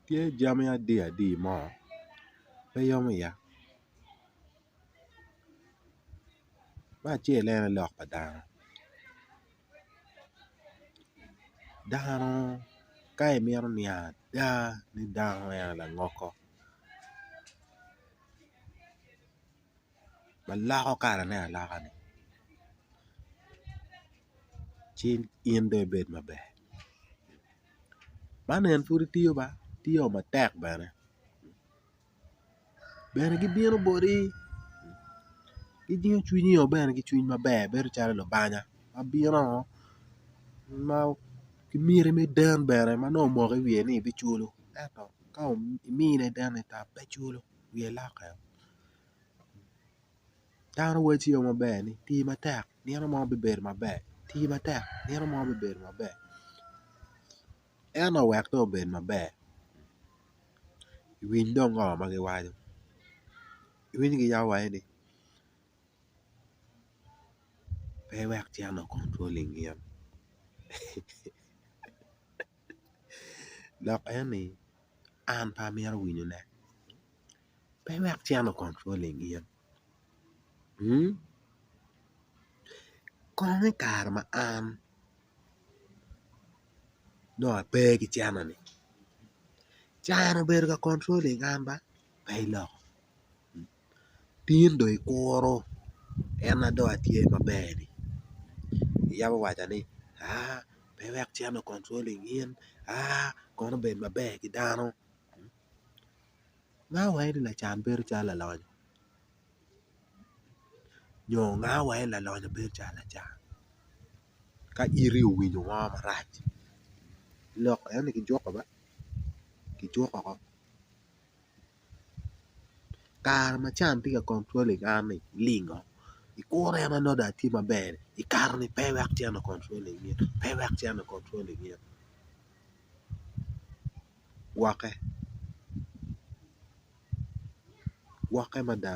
Tye jami adi mo pe yomo ya. Ma acel ene lok pa dano. Dano ka imito niang ada ni dano ene langoko maloko kalane aloka ni ci in do ibed maber. Man en pud tiyo ba, tiyo matek bene. Bene gibino bodi gijingo cwinyi o bene ki cwiny maber bedo calo lubanya ma bino ma ki miri me den bene ma nongo omoko i wiye ni be culo ento ka imine den itap pe culo wiye loke. Dano weciyo maber ni ti matek nino mo bebedo maber, ti matek nino mo bebedo maber. En owek do obed maber. Iwiny dong ngo ma giwaco. Iwiny giyabo waci ni pe wek cen controlling in. Dok eni an pa amito winyone. Pe wek cen controlling in. Kono i kare ma an no ape ki ceno ni. Can obedo ka controlling an ba pe iloko. Tin do ikuro en na do atye maber ni. Iyabo waco ni pe wek cen controlling in kono bed maber ki dano. Nga waci ni lacan bedo calo lalony. Nyo nga waci ni lalony bedo calo lacan. Ka iri owinjo ngo marac. Lok eni kijuko ba. Kijuko ko. Kare ma can tye ka controlling an ni lingo. Ikuro en ano do atye maber. Ikato ni pe wek cen controlling in. Pe wek cen controlling in. Woke. Woke mada.